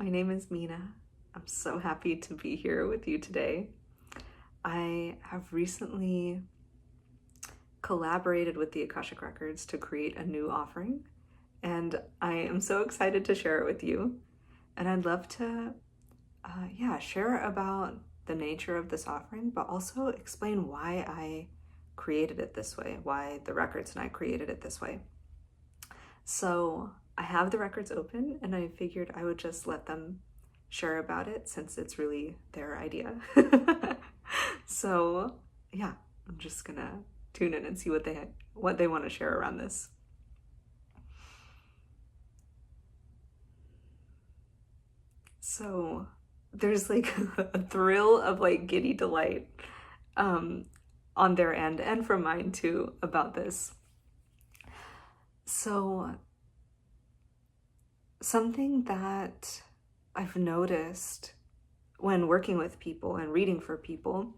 My name is Mina. I'm so happy to be here with you today. I have recently collaborated with the Akashic Records to create a new offering, and I am so excited to share it with you. And I'd love to, share about the nature of this offering, but also explain why I created it this way, why the records and I created it this way. So I have the records open, and I figured I would just let them share about it since it's really their idea. So yeah, I'm just gonna tune in and see what they want to share around this. So there's like a thrill of like giddy delight on their end and from mine too about this. So something that I've noticed when working with people and reading for people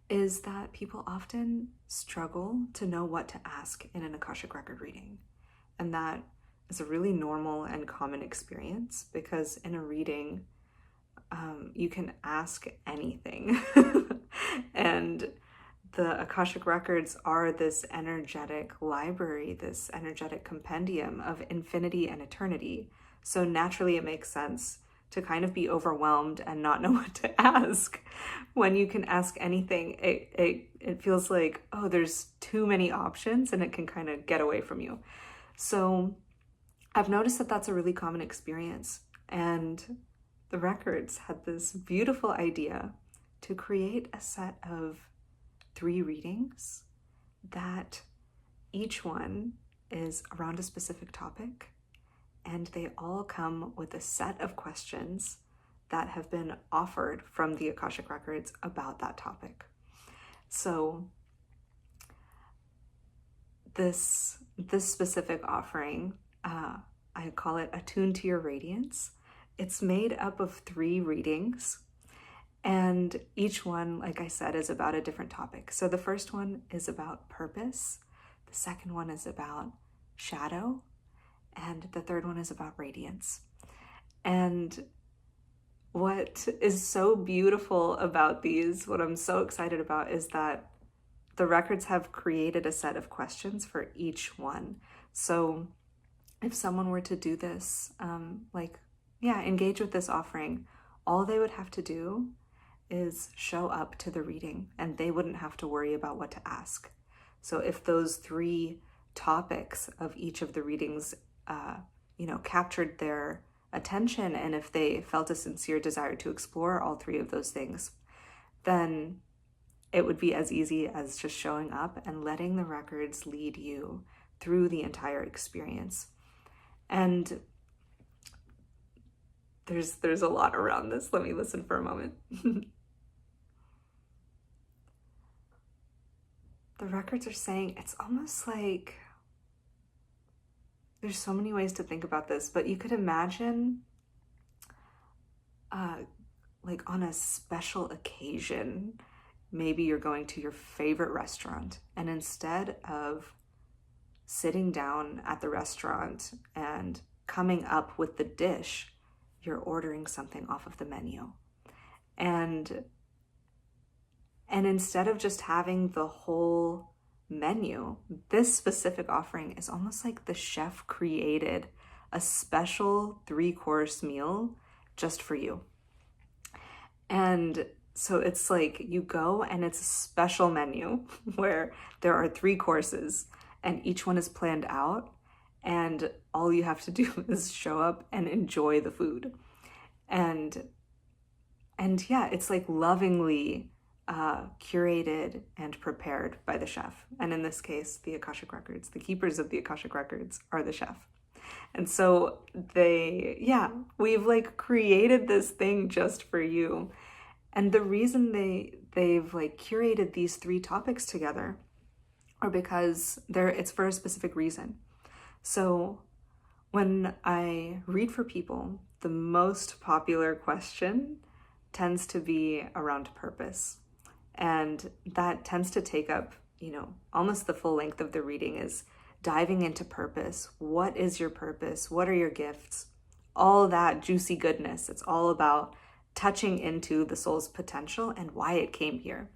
is that people often struggle to know what to ask in an Akashic record reading. And that is a really normal and common experience because in a reading, you can ask anything. And the Akashic Records are this energetic library, this energetic compendium of infinity and eternity. So naturally it makes sense to kind of be overwhelmed and not know what to ask. When you can ask anything, it feels like, oh, there's too many options and it can kind of get away from you. So I've noticed that that's a really common experience. And the records had this beautiful idea to create a set of 3 readings that each one is around a specific topic, and they all come with a set of questions that have been offered from the Akashic Records about that topic. So this specific offering, I call it Attune to Your Radiance. It's made up of 3 readings, and each one, like I said, is about a different topic. So the first one is about purpose, the second one is about shadow, and the third one is about radiance. And what is so beautiful about these, what I'm so excited about, is that the records have created a set of questions for each one. So if someone were to do this, engage with this offering, all they would have to do is show up to the reading and they wouldn't have to worry about what to ask. So if those 3 topics of each of the readings, captured their attention, and if they felt a sincere desire to explore all 3 of those things, then it would be as easy as just showing up and letting the records lead you through the entire experience. And there's a lot around this. Let me listen for a moment. The records are saying it's almost like, there's so many ways to think about this, but you could imagine like on a special occasion, maybe you're going to your favorite restaurant, and instead of sitting down at the restaurant and coming up with the dish, you're ordering something off of the menu. And instead of just having the whole menu, this specific offering is almost like the chef created a special 3-course meal just for you. And so it's like you go and it's a special menu where there are 3 courses and each one is planned out, and all you have to do is show up and enjoy the food. And yeah, it's like lovingly curated and prepared by the chef. And in this case, the Akashic Records, the keepers of the Akashic Records are the chef. And so we've like created this thing just for you. And the reason they've like curated these 3 topics together are because it's for a specific reason. So when I read for people, the most popular question tends to be around purpose. And that tends to take up, almost the full length of the reading is diving into purpose. What is your purpose? What are your gifts? all that juicy goodness. It's all about touching into the soul's potential and why it came here.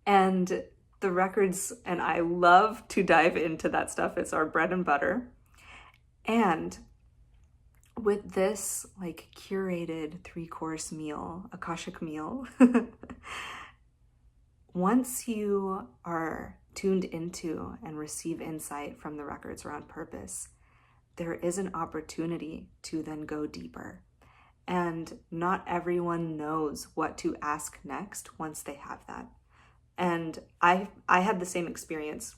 And the records, and I love to dive into that stuff. It's our bread and butter. And with this like curated 3-course meal, Akashic meal, once you are tuned into and receive insight from the records around purpose, there is an opportunity to then go deeper. And not everyone knows what to ask next once they have that. And I had the same experience,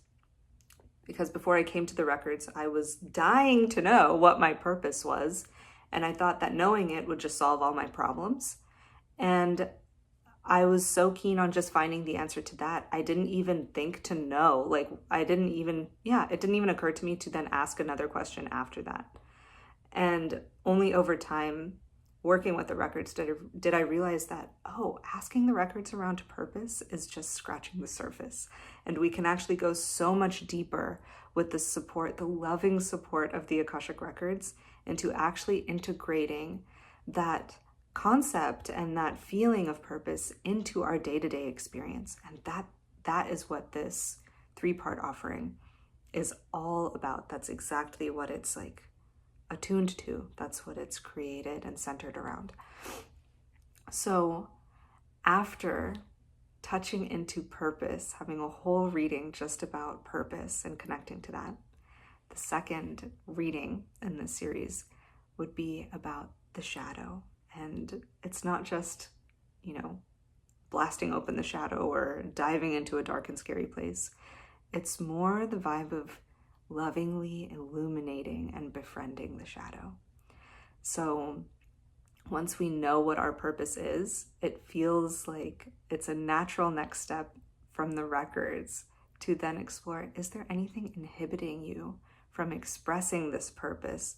because before I came to the records, I was dying to know what my purpose was. And I thought that knowing it would just solve all my problems. And I was so keen on just finding the answer to that. I didn't even think to know, it didn't even occur to me to then ask another question after that. And only over time, working with the records, did I realize that, asking the records around purpose is just scratching the surface. And we can actually go so much deeper with the support, the loving support of the Akashic Records, into actually integrating that concept and that feeling of purpose into our day-to-day experience. And that is what this 3-part offering is all about. That's exactly what it's like attuned to. That's what it's created and centered around. So after touching into purpose, having a whole reading just about purpose and connecting to that, the second reading in this series would be about the shadow. And it's not just, blasting open the shadow or diving into a dark and scary place. It's more the vibe of lovingly illuminating and befriending the shadow. So once we know what our purpose is, it feels like it's a natural next step from the records to then explore, is there anything inhibiting you from expressing this purpose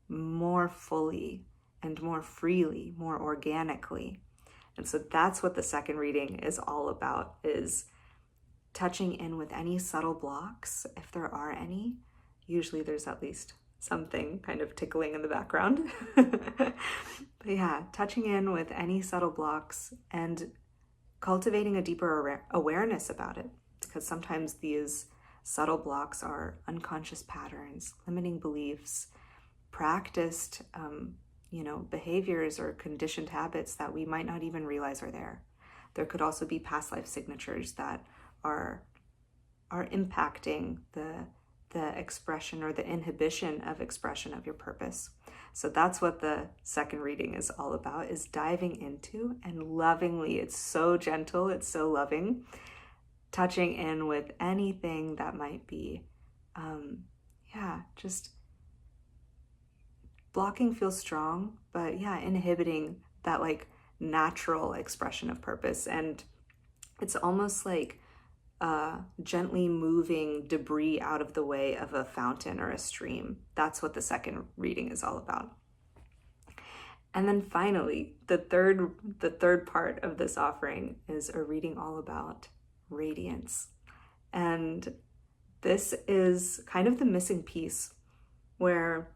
more fully and more freely, more organically? And so that's what the second reading is all about, is touching in with any subtle blocks, if there are any. Usually there's at least something kind of tickling in the background. But yeah, touching in with any subtle blocks and cultivating a deeper awareness about it. Because sometimes these subtle blocks are unconscious patterns, limiting beliefs, practiced behaviors or conditioned habits that we might not even realize are there. There could also be past life signatures that are impacting the expression or the inhibition of expression of your purpose. So that's what the second reading is all about, is diving into and lovingly, it's so gentle, it's so loving, touching in with anything that might be, just blocking feels strong, but inhibiting that natural expression of purpose. And it's almost like gently moving debris out of the way of a fountain or a stream. That's what the second reading is all about. And then finally, the third part of this offering is a reading all about radiance. And this is kind of the missing piece, where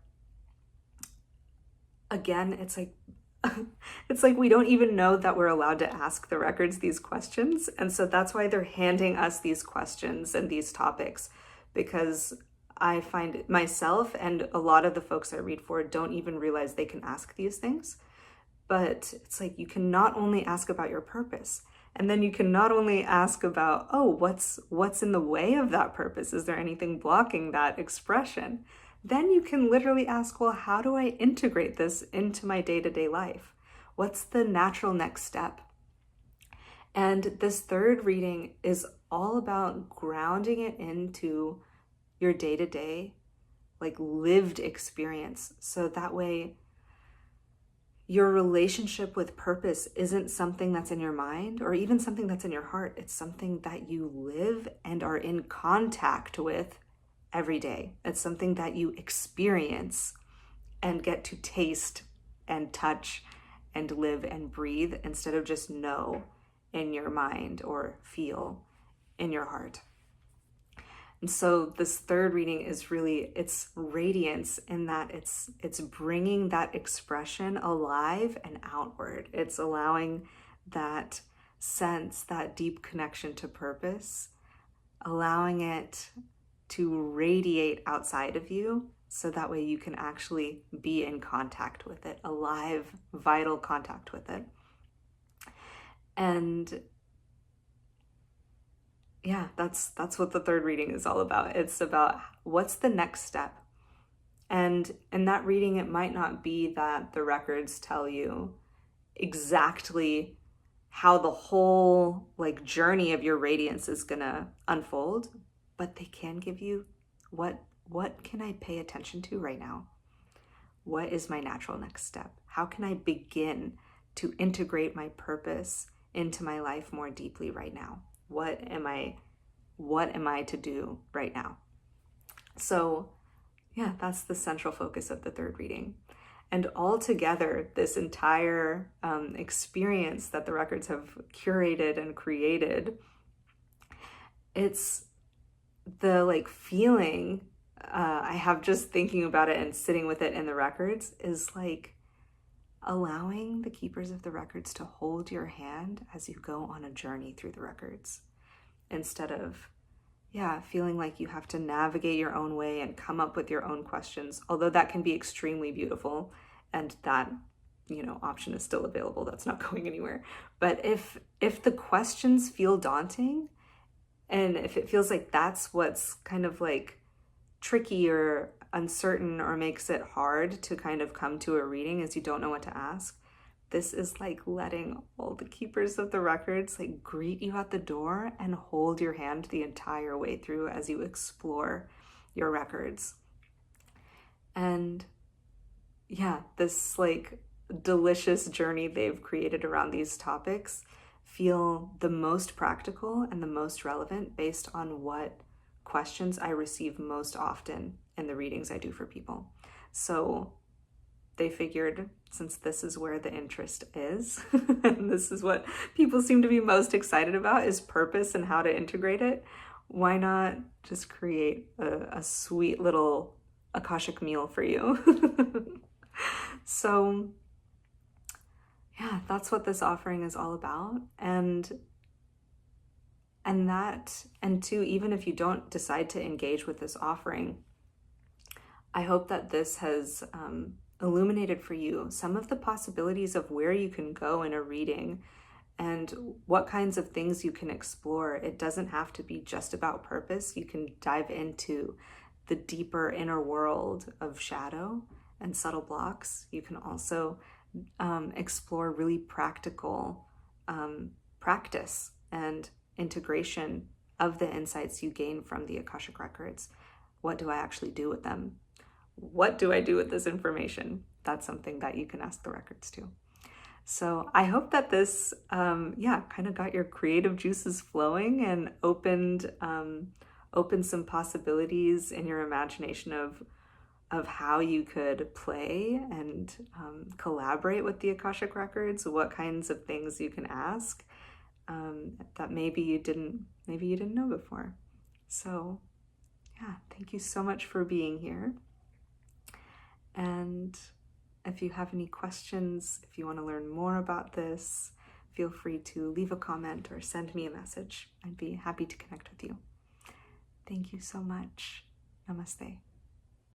again, it's like we don't even know that we're allowed to ask the records these questions. And so that's why they're handing us these questions and these topics, because I find myself and a lot of the folks I read for don't even realize they can ask these things. But it's like you can not only ask about your purpose, and then you can not only ask about, what's in the way of that purpose? Is there anything blocking that expression? Then you can literally ask, well, how do I integrate this into my day-to-day life? What's the natural next step? And this third reading is all about grounding it into your day-to-day, lived experience. So that way, your relationship with purpose isn't something that's in your mind or even something that's in your heart. It's something that you live and are in contact with every day. It's something that you experience and get to taste and touch and live and breathe, instead of just know in your mind or feel in your heart. And so this third reading is really, it's radiance in that it's bringing that expression alive and outward. It's allowing that sense, that deep connection to purpose, allowing it to radiate outside of you, so that way you can actually be in contact with it, alive, vital contact with it. And yeah, that's what the third reading is all about. It's about what's the next step. And in that reading, it might not be that the records tell you exactly how the whole journey of your radiance is gonna unfold, but they can give you what can I pay attention to right now? What is my natural next step? How can I begin to integrate my purpose into my life more deeply right now? What am I to do right now? So yeah, that's the central focus of the third reading. And altogether, this entire experience that the records have curated and created, it's the feeling I have just thinking about it and sitting with it in the records is allowing the keepers of the records to hold your hand as you go on a journey through the records, instead of feeling like you have to navigate your own way and come up with your own questions, although that can be extremely beautiful, and that option is still available. That's not going anywhere. But if the questions feel daunting, and if it feels like that's what's kind of tricky or uncertain or makes it hard to kind of come to a reading, as you don't know what to ask, this is letting all the keepers of the records greet you at the door and hold your hand the entire way through as you explore your records. And yeah, this delicious journey they've created around these topics feel the most practical and the most relevant based on what questions I receive most often in the readings I do for people. So they figured, since this is where the interest is, and this is what people seem to be most excited about, is purpose and how to integrate it, why not just create a sweet little Akashic meal for you? So yeah, that's what this offering is all about. And too, even if you don't decide to engage with this offering, I hope that this has illuminated for you some of the possibilities of where you can go in a reading and what kinds of things you can explore. It doesn't have to be just about purpose. You can dive into the deeper inner world of shadow and subtle blocks. You can also explore really practical practice and integration of the insights you gain from the Akashic Records. What do I actually do with them? What do I do with this information? That's something that you can ask the records too. So I hope that this, kind of got your creative juices flowing and opened some possibilities in your imagination of how you could play and collaborate with the Akashic Records, what kinds of things you can ask that maybe you didn't know before. So yeah, thank you so much for being here. And if you have any questions, if you want to learn more about this, feel free to leave a comment or send me a message. I'd be happy to connect with you. Thank you so much. Namaste.